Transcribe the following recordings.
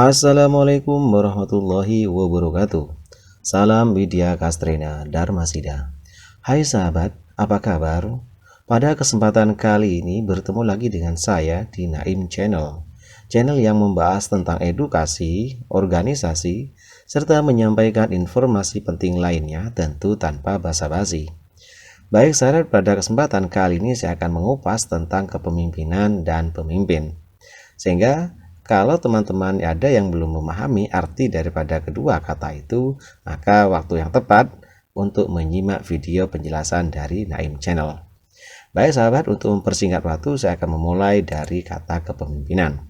Assalamualaikum warahmatullahi wabarakatuh. Salam Widya Kastrena Dharmasida. Hai sahabat, apa kabar? Pada kesempatan kali ini bertemu lagi dengan saya di Naim Channel. Channel yang membahas tentang edukasi, organisasi, serta menyampaikan informasi penting lainnya tentu tanpa basa-basi. Baik sahabat, pada kesempatan kali ini saya akan mengupas tentang kepemimpinan dan pemimpin. Sehingga kalau teman-teman ada yang belum memahami arti daripada kedua kata itu, maka waktu yang tepat untuk menyimak video penjelasan dari Naim Channel. Baik sahabat, untuk mempersingkat waktu saya akan memulai dari kata kepemimpinan.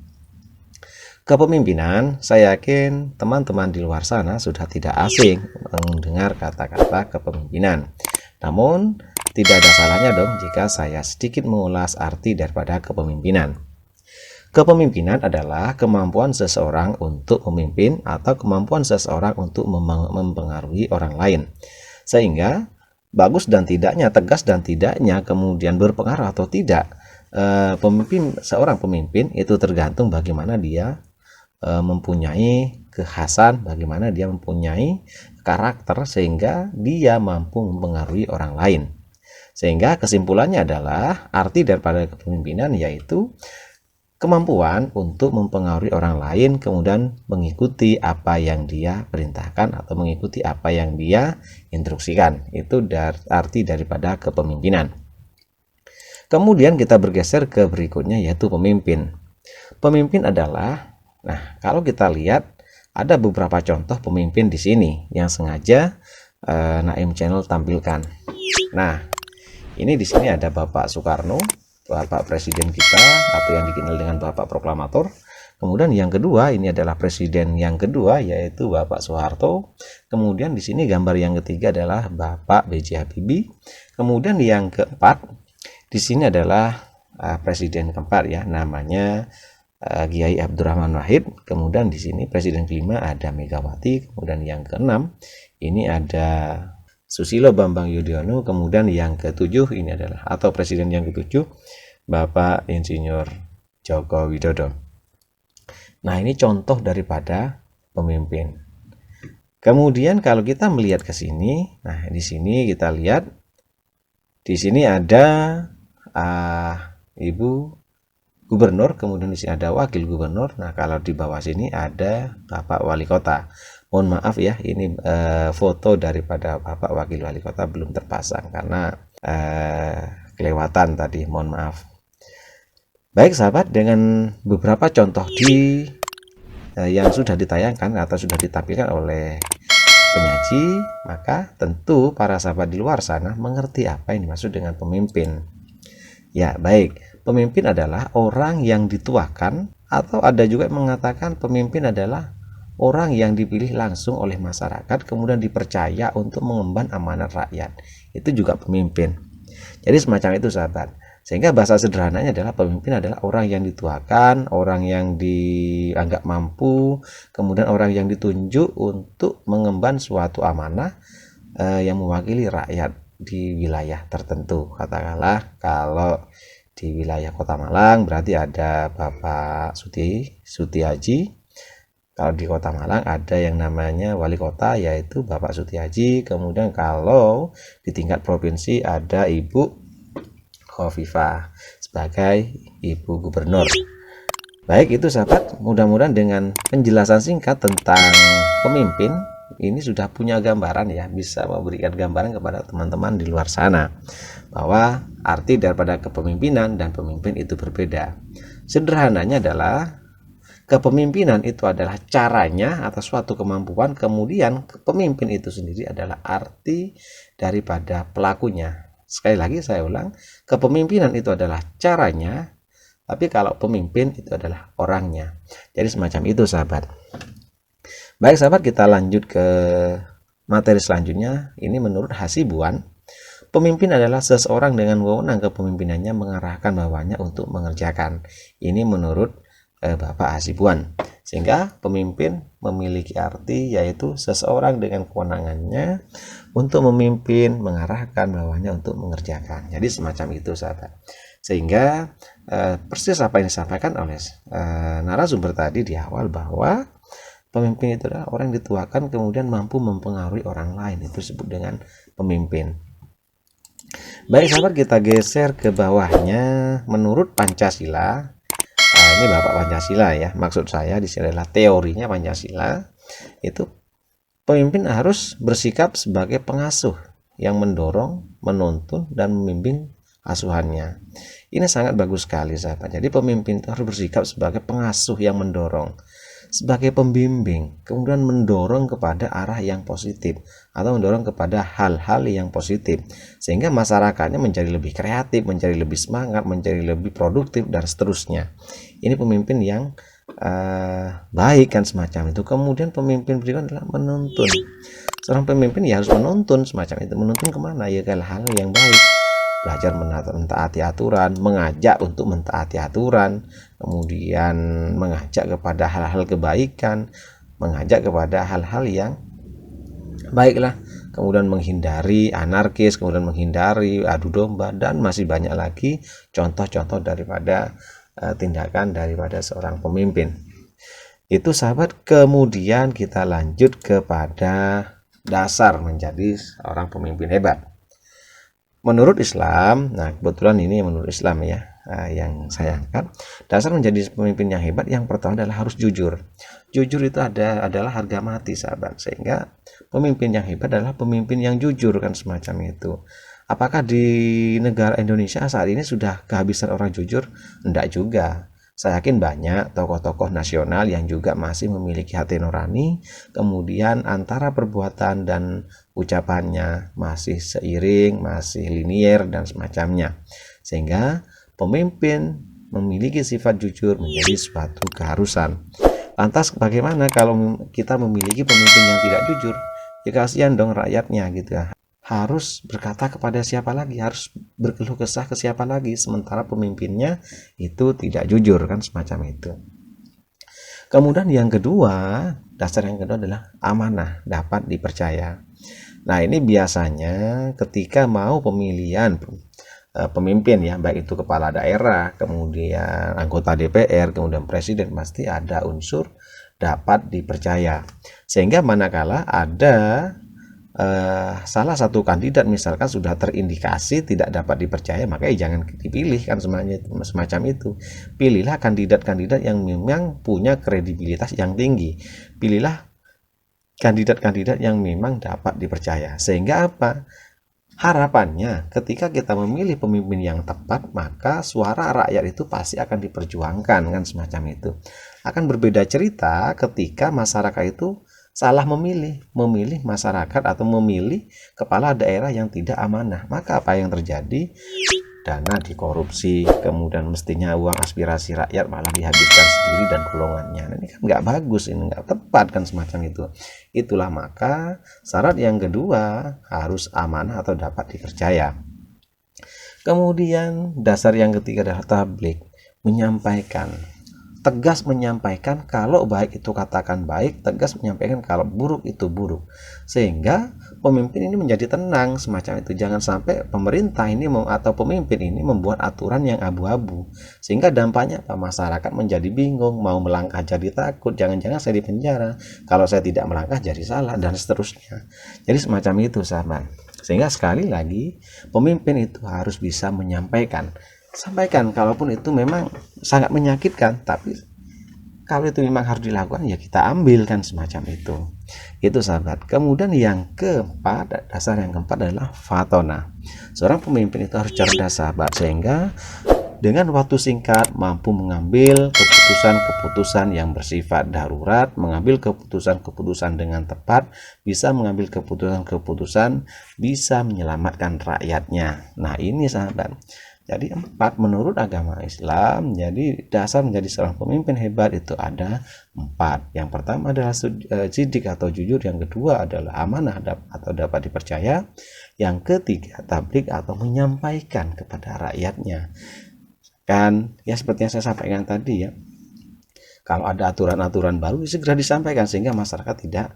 Kepemimpinan, saya yakin teman-teman di luar sana sudah tidak asing mendengar kata-kata kepemimpinan. Namun, tidak ada salahnya dong jika saya sedikit mengulas arti daripada kepemimpinan. Kepemimpinan adalah kemampuan seseorang untuk memimpin atau kemampuan seseorang untuk mempengaruhi orang lain. Sehingga bagus dan tidaknya, tegas dan tidaknya, kemudian berpengaruh atau tidak, seorang pemimpin itu tergantung bagaimana dia mempunyai kekhasan, bagaimana dia mempunyai karakter sehingga dia mampu mempengaruhi orang lain. Sehingga kesimpulannya adalah arti daripada kepemimpinan yaitu kemampuan untuk mempengaruhi orang lain, kemudian mengikuti apa yang dia perintahkan atau mengikuti apa yang dia instruksikan. Itu arti daripada kepemimpinan. Kemudian kita bergeser ke berikutnya yaitu pemimpin. Pemimpin adalah, kalau kita lihat ada beberapa contoh pemimpin di sini yang sengaja Naim Channel tampilkan. Nah, ini di sini ada Bapak Soekarno, Bapak Presiden kita atau yang dikenal dengan Bapak Proklamator. Kemudian yang kedua ini adalah Presiden yang kedua yaitu Bapak Soeharto. Kemudian di sini gambar yang ketiga adalah Bapak B.J. Habibie. Kemudian yang keempat di sini adalah Presiden keempat ya, namanya Kiai Abdurrahman Wahid. Kemudian di sini Presiden kelima ada Megawati. Kemudian yang keenam ini ada Susilo Bambang Yudhoyono. Kemudian yang ketujuh ini adalah atau presiden yang ketujuh Bapak Insinyur Joko Widodo. Nah, ini contoh daripada pemimpin. Kemudian kalau kita melihat ke sini, nah di sini kita lihat di sini ada Ibu Gubernur, kemudian di sini ada Wakil Gubernur. Nah, kalau di bawah sini ada Bapak Wali Kota. Mohon maaf ya, ini foto daripada Bapak Wakil Wali Kota belum terpasang karena kelewatan tadi, mohon maaf. Baik sahabat, dengan beberapa contoh yang sudah ditayangkan atau sudah ditampilkan oleh penyaji, maka tentu para sahabat di luar sana mengerti apa yang dimaksud dengan pemimpin. Ya, baik. Pemimpin adalah orang yang dituakan, atau ada juga yang mengatakan pemimpin adalah orang yang dipilih langsung oleh masyarakat kemudian dipercaya untuk mengemban amanat rakyat. Itu juga pemimpin. Jadi semacam itu sahabat. Sehingga bahasa sederhananya adalah pemimpin adalah orang yang dituakan, orang yang dianggap mampu, kemudian orang yang ditunjuk untuk mengemban suatu amanah yang mewakili rakyat di wilayah tertentu. Katakanlah kalau di wilayah Kota Malang berarti ada Bapak Sutiaji. Kalau di Kota Malang ada yang namanya wali kota yaitu Bapak Sutiaji. Kemudian kalau di tingkat provinsi ada Ibu Khofifah sebagai Ibu Gubernur. Baik itu sahabat, mudah-mudahan dengan penjelasan singkat tentang pemimpin ini sudah punya gambaran ya, bisa memberikan gambaran kepada teman-teman di luar sana bahwa arti daripada kepemimpinan dan pemimpin itu berbeda. Sederhananya adalah kepemimpinan itu adalah caranya atau suatu kemampuan, kemudian pemimpin itu sendiri adalah arti daripada pelakunya. Sekali lagi saya ulang, kepemimpinan itu adalah caranya, tapi kalau pemimpin itu adalah orangnya. Jadi semacam itu sahabat. Baik sahabat, kita lanjut ke materi selanjutnya. Ini menurut Hasibuan, pemimpin adalah seseorang dengan wewenang kepemimpinannya mengarahkan bawahannya untuk mengerjakan. Ini menurut Bapak Hasibuan. Sehingga pemimpin memiliki arti yaitu seseorang dengan kewenangannya untuk memimpin, mengarahkan bawahannya untuk mengerjakan. Jadi semacam itu sahabat. Sehingga persis apa yang disampaikan oleh narasumber tadi di awal bahwa Pemimpin itu adalah orang yang dituakan kemudian mampu mempengaruhi orang lain, itu disebut dengan pemimpin. Baik sahabat, kita geser ke bawahnya. Menurut Pancasila, ini Bapak Pancasila ya, maksud saya di sini adalah teorinya Pancasila, itu pemimpin harus bersikap sebagai pengasuh yang mendorong, menuntun, dan membimbing asuhannya. Ini sangat bagus sekali sahabat. Jadi pemimpin itu harus bersikap sebagai pengasuh yang mendorong, sebagai pembimbing, kemudian mendorong kepada arah yang positif atau mendorong kepada hal-hal yang positif, sehingga masyarakatnya menjadi lebih kreatif, menjadi lebih semangat, menjadi lebih produktif, dan seterusnya. Ini pemimpin yang baik kan, semacam itu. Kemudian pemimpin berikutnya adalah menuntun. Seorang pemimpin ya harus menuntun semacam itu. Menuntun kemana? Ya ke hal yang baik, belajar mentaati aturan, mengajak untuk mentaati aturan, kemudian mengajak kepada hal-hal kebaikan, mengajak kepada hal-hal yang baiklah, kemudian menghindari anarkis, kemudian menghindari adu domba, dan masih banyak lagi contoh-contoh daripada tindakan daripada seorang pemimpin. Itu sahabat. Kemudian kita lanjut kepada dasar menjadi seorang pemimpin hebat. Menurut Islam, nah kebetulan ini menurut Islam ya, yang saya angkat, dasar menjadi pemimpin yang hebat yang pertama adalah harus jujur. Jujur itu adalah harga mati sahabat, sehingga pemimpin yang hebat adalah pemimpin yang jujur kan, semacam itu. Apakah di negara Indonesia saat ini sudah kehabisan orang jujur? Enggak juga. Saya yakin banyak tokoh-tokoh nasional yang juga masih memiliki hati nurani, kemudian antara perbuatan dan ucapannya masih seiring, masih linier, dan semacamnya. Sehingga pemimpin memiliki sifat jujur menjadi suatu keharusan. Lantas bagaimana kalau kita memiliki pemimpin yang tidak jujur? Ya kasihan dong rakyatnya gitu ya. Harus berkata kepada siapa lagi, harus berkeluh kesah ke siapa lagi, sementara pemimpinnya itu tidak jujur kan, semacam itu. Kemudian yang kedua, dasar yang kedua adalah amanah, dapat dipercaya. Nah ini biasanya ketika mau pemilihan pemimpin ya, baik itu kepala daerah, kemudian anggota DPR, kemudian presiden, pasti ada unsur dapat dipercaya. Sehingga manakala ada salah satu kandidat misalkan sudah terindikasi tidak dapat dipercaya, maka jangan dipilih kan, semacam itu. Pilihlah kandidat-kandidat yang memang punya kredibilitas yang tinggi. Pilihlah kandidat-kandidat yang memang dapat dipercaya. Sehingga apa? Harapannya ketika kita memilih pemimpin yang tepat, maka suara rakyat itu pasti akan diperjuangkan kan, semacam itu. Akan berbeda cerita ketika masyarakat itu salah memilih masyarakat atau memilih kepala daerah yang tidak amanah, maka apa yang terjadi? Dana dikorupsi, kemudian mestinya uang aspirasi rakyat malah dihabiskan sendiri dan golongannya. Nah, ini kan nggak bagus, ini nggak tepat kan, semacam itu. Itulah maka syarat yang kedua harus amanah atau dapat dipercaya. Kemudian dasar yang ketiga adalah tabligh, menyampaikan. Tegas menyampaikan kalau baik itu katakan baik, tegas menyampaikan kalau buruk itu buruk, sehingga pemimpin ini menjadi tenang semacam itu. Jangan sampai pemerintah ini atau pemimpin ini membuat aturan yang abu-abu, sehingga dampaknya apa? Masyarakat menjadi bingung, mau melangkah jadi takut, jangan-jangan saya dipenjara, kalau saya tidak melangkah jadi salah, dan seterusnya. Jadi semacam itu sahabat. Sehingga sekali lagi pemimpin itu harus bisa menyampaikan, sampaikan kalaupun itu memang sangat menyakitkan, tapi kalau itu memang harus dilakukan ya kita ambil kan, semacam itu sahabat. Kemudian yang keempat, dasar yang keempat adalah fatona. Seorang pemimpin itu harus cerdas sahabat, sehingga dengan waktu singkat mampu mengambil keputusan-keputusan yang bersifat darurat, mengambil keputusan-keputusan dengan tepat, bisa mengambil keputusan-keputusan bisa menyelamatkan rakyatnya. Nah ini sahabat. Jadi 4 menurut agama Islam, jadi dasar menjadi seorang pemimpin hebat itu ada 4. Yang pertama adalah sidik atau jujur, yang kedua adalah amanah atau dapat dipercaya, yang ketiga tabligh atau menyampaikan kepada rakyatnya. Kan ya seperti yang saya sampaikan tadi ya, kalau ada aturan-aturan baru segera disampaikan sehingga masyarakat tidak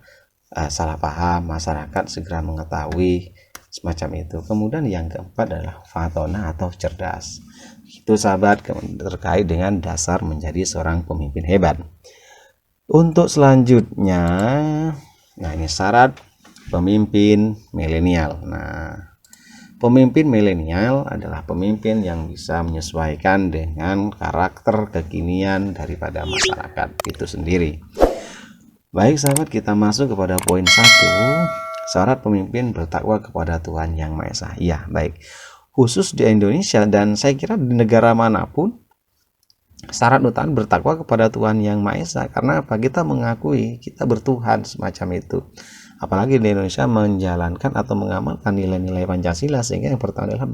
salah paham, masyarakat segera mengetahui, semacam itu. Kemudian yang keempat adalah fatona atau cerdas. Itu sahabat terkait dengan dasar menjadi seorang pemimpin hebat. Untuk selanjutnya, nah ini syarat pemimpin milenial. Nah, pemimpin milenial adalah pemimpin yang bisa menyesuaikan dengan karakter kekinian daripada masyarakat itu sendiri. Baik sahabat, kita masuk kepada poin 1. Syarat pemimpin bertakwa kepada Tuhan Yang Maha Esa. Ya, baik. Khusus di Indonesia dan saya kira di negara manapun, syarat utama bertakwa kepada Tuhan Yang Maha Esa. Karena apa? Kita mengakui kita bertuhan semacam itu. Apalagi di Indonesia menjalankan atau mengamalkan nilai-nilai Pancasila, sehingga yang pertama adalah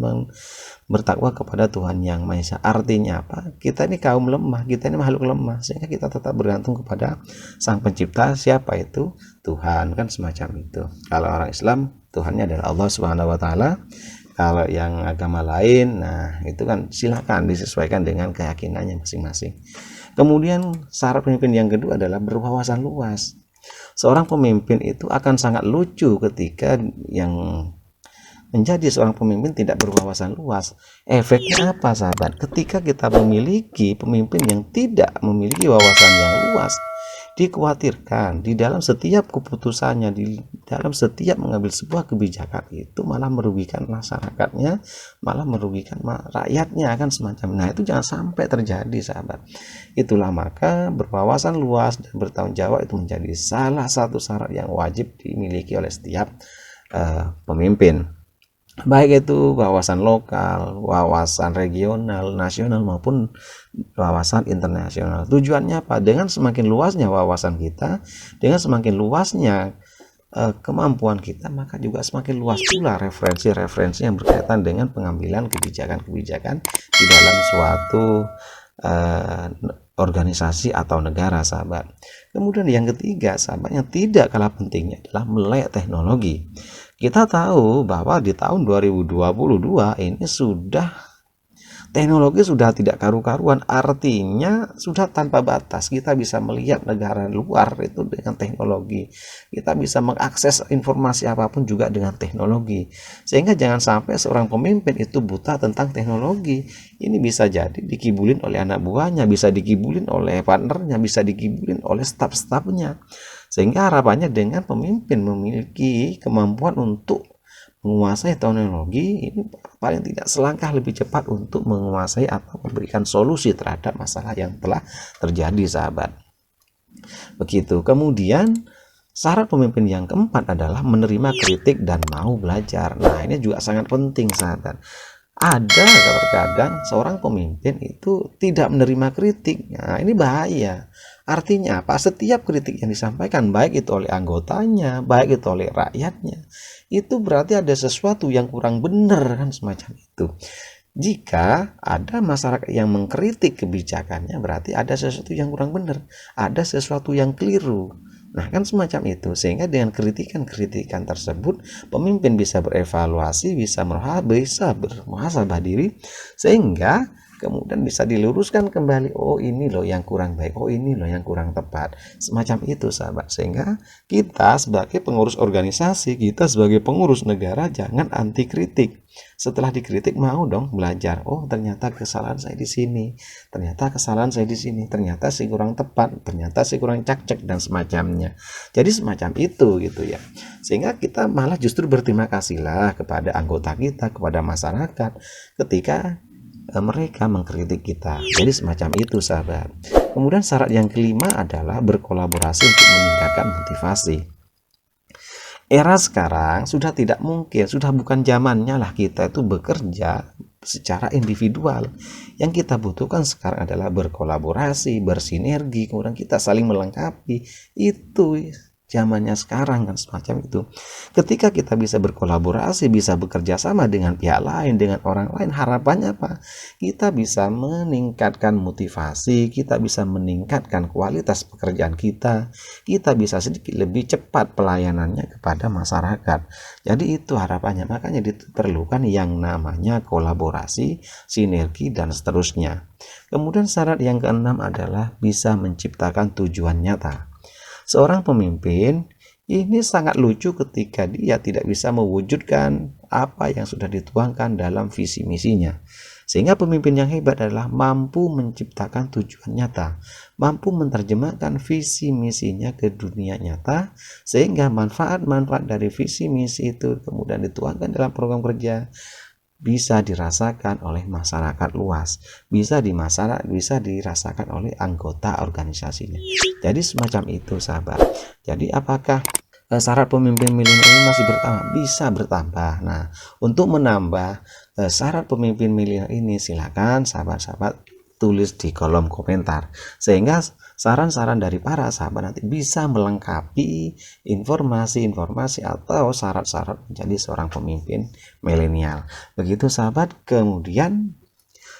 bertakwa kepada Tuhan Yang Maha Esa. Artinya apa? Kita ini kaum lemah, kita ini makhluk lemah, sehingga kita tetap bergantung kepada Sang Pencipta. Siapa itu? Tuhan, kan semacam itu. Kalau orang Islam, Tuhannya adalah Allah Subhanahu wa taala. Kalau yang agama lain, nah itu kan silakan disesuaikan dengan keyakinannya masing-masing. Kemudian syarat pemimpin yang kedua adalah berwawasan luas. Seorang pemimpin itu akan sangat lucu ketika yang menjadi seorang pemimpin tidak berwawasan luas. Efeknya apa sahabat? Ketika kita memiliki pemimpin yang tidak memiliki wawasan yang luas, dikhawatirkan di dalam setiap keputusannya, di dalam setiap mengambil sebuah kebijakan itu malah merugikan masyarakatnya, malah merugikan rakyatnya, akan semacam. Nah, itu jangan sampai terjadi sahabat. Itulah maka berwawasan luas dan bertanggung jawab itu menjadi salah satu syarat yang wajib dimiliki oleh setiap pemimpin. Baik itu wawasan lokal, wawasan regional, nasional maupun wawasan internasional. Tujuannya apa? Dengan semakin luasnya wawasan kita, dengan semakin luasnya kemampuan kita, maka juga semakin luas pula referensi-referensi yang berkaitan dengan pengambilan kebijakan-kebijakan di dalam suatu organisasi atau negara sahabat. Kemudian yang ketiga sahabat, yang tidak kalah pentingnya adalah melek teknologi. Kita tahu bahwa di tahun 2022 ini teknologi sudah tidak karu-karuan, artinya sudah tanpa batas. Kita bisa melihat negara luar itu dengan teknologi. Kita bisa mengakses informasi apapun juga dengan teknologi. Sehingga jangan sampai seorang pemimpin itu buta tentang teknologi. Ini bisa jadi dikibulin oleh anak buahnya, bisa dikibulin oleh partnernya, bisa dikibulin oleh staf-stafnya. Sehingga harapannya dengan pemimpin memiliki kemampuan untuk menguasai teknologi, ini paling tidak selangkah lebih cepat untuk menguasai atau memberikan solusi terhadap masalah yang telah terjadi sahabat. Begitu. Kemudian syarat pemimpin yang keempat adalah menerima kritik dan mau belajar. Nah, ini juga sangat penting sahabat. Ada terkadang seorang pemimpin itu tidak menerima kritik. Nah, ini bahaya. Artinya apa? Setiap kritik yang disampaikan, baik itu oleh anggotanya, baik itu oleh rakyatnya, itu berarti ada sesuatu yang kurang benar, kan semacam itu. Jika ada masyarakat yang mengkritik kebijakannya, berarti ada sesuatu yang kurang benar, ada sesuatu yang keliru. Nah, kan semacam itu. Sehingga dengan kritikan-kritikan tersebut, pemimpin bisa berevaluasi, bisa bermuhasabah diri, sehingga kemudian bisa diluruskan kembali. Oh, ini loh yang kurang baik, oh ini loh yang kurang tepat. Semacam itu sahabat. Sehingga kita sebagai pengurus organisasi, kita sebagai pengurus negara, jangan anti kritik. Setelah dikritik mau dong belajar. Oh, ternyata kesalahan saya di sini, ternyata kesalahan saya di sini, ternyata saya kurang tepat, ternyata saya kurang cak-cak dan semacamnya. Jadi semacam itu gitu ya. Sehingga kita malah justru berterima kasihlah kepada anggota kita, kepada masyarakat ketika mereka mengkritik kita. Jadi semacam itu sahabat. Kemudian syarat yang kelima adalah berkolaborasi untuk meningkatkan motivasi. Era sekarang sudah tidak mungkin, sudah bukan zamannya lah kita itu bekerja secara individual. Yang kita butuhkan sekarang adalah berkolaborasi, bersinergi, kemudian kita saling melengkapi. Itu zamannya sekarang, kan semacam itu. Ketika kita bisa berkolaborasi, bisa bekerja sama dengan pihak lain, dengan orang lain, harapannya apa? Kita bisa meningkatkan motivasi, kita bisa meningkatkan kualitas pekerjaan kita bisa sedikit lebih cepat pelayanannya kepada masyarakat. Jadi itu harapannya. Makanya diperlukan yang namanya kolaborasi, sinergi, dan seterusnya. Kemudian syarat yang keenam adalah bisa menciptakan tujuan nyata. Seorang pemimpin ini sangat lucu ketika dia tidak bisa mewujudkan apa yang sudah dituangkan dalam visi misinya. Sehingga pemimpin yang hebat adalah mampu menciptakan tujuan nyata, mampu menerjemahkan visi misinya ke dunia nyata, sehingga manfaat-manfaat dari visi misi itu kemudian dituangkan dalam program kerja bisa dirasakan oleh masyarakat luas, bisa dirasakan oleh anggota organisasinya. Jadi semacam itu, sahabat. Jadi apakah syarat pemimpin milenial ini masih bertambah? Bisa bertambah. Nah, untuk menambah syarat pemimpin milenial ini, silakan sahabat-sahabat tulis di kolom komentar, sehingga saran-saran dari para sahabat nanti bisa melengkapi informasi-informasi atau syarat-syarat menjadi seorang pemimpin milenial. Begitu sahabat. Kemudian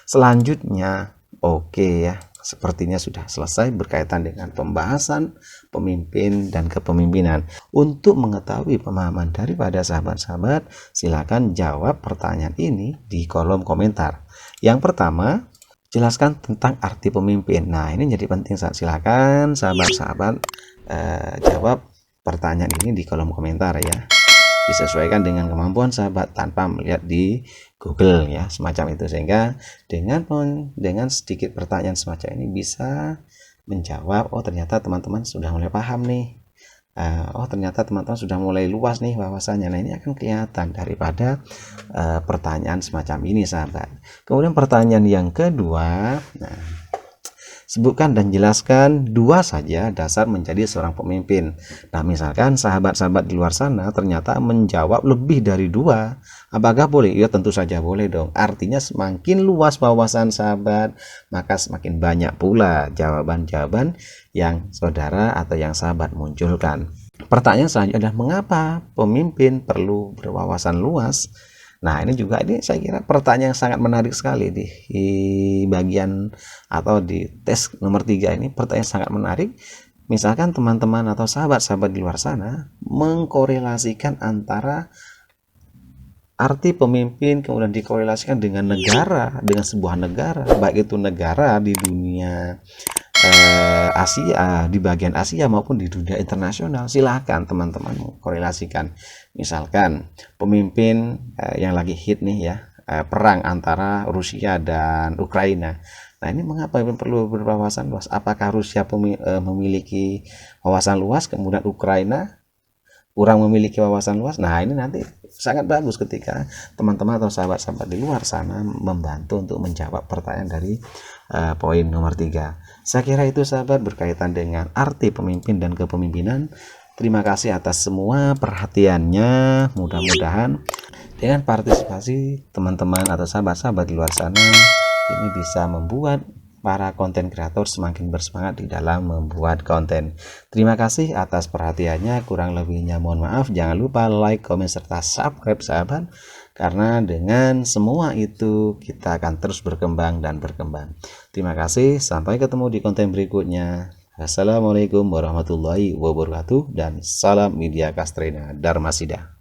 selanjutnya, oke ya, sepertinya sudah selesai berkaitan dengan pembahasan pemimpin dan kepemimpinan. Untuk mengetahui pemahaman daripada sahabat-sahabat, silakan jawab pertanyaan ini di kolom komentar. Yang pertama, jelaskan tentang arti pemimpin. Nah, ini jadi penting. Silakan sahabat-sahabat jawab pertanyaan ini di kolom komentar ya. Disesuaikan dengan kemampuan sahabat tanpa melihat di Google ya, semacam itu. Sehingga dengan sedikit pertanyaan semacam ini bisa menjawab, oh ternyata teman-teman sudah mulai paham nih. Oh ternyata teman-teman sudah mulai luas nih wawasannya. Nah, ini akan kelihatan daripada pertanyaan semacam ini, sahabat. Kemudian pertanyaan yang kedua, nah, sebutkan dan jelaskan 2 saja dasar menjadi seorang pemimpin. Nah, misalkan sahabat-sahabat di luar sana ternyata menjawab lebih dari 2, apakah boleh? Ya, tentu saja boleh dong. Artinya semakin luas wawasan sahabat, maka semakin banyak pula jawaban-jawaban yang saudara atau yang sahabat munculkan. Pertanyaan selanjutnya adalah mengapa pemimpin perlu berwawasan luas? Nah, ini saya kira pertanyaan yang sangat menarik sekali di bagian atau di tes nomor 3 ini. Pertanyaan sangat menarik. Misalkan teman-teman atau sahabat-sahabat di luar sana mengkorelasikan antara arti pemimpin kemudian dikorelasikan dengan negara, dengan sebuah negara, baik itu negara di dunia Asia, di bagian Asia maupun di dunia internasional. Silahkan teman-teman korelasikan. Misalkan pemimpin yang lagi hit nih ya, perang antara Rusia dan Ukraina. Nah, ini mengapa perlu berwawasan luas? Apakah Rusia memiliki wawasan luas, kemudian Ukraina kurang memiliki wawasan luas? Nah, ini nanti sangat bagus ketika teman-teman atau sahabat-sahabat di luar sana membantu untuk menjawab pertanyaan dari poin nomor 3. Saya kira itu, sahabat, berkaitan dengan arti pemimpin dan kepemimpinan. Terima kasih atas semua perhatiannya. Mudah-mudahan dengan partisipasi teman-teman atau sahabat-sahabat di luar sana ini bisa membuat para konten kreator semakin bersemangat di dalam membuat konten. Terima kasih atas perhatiannya. Kurang lebihnya mohon maaf. Jangan lupa like, komen, serta subscribe, sahabat. Karena dengan semua itu kita akan terus berkembang dan berkembang. Terima kasih. Sampai ketemu di konten berikutnya. Assalamualaikum warahmatullahi wabarakatuh. Dan salam media Castrena Dharmasida.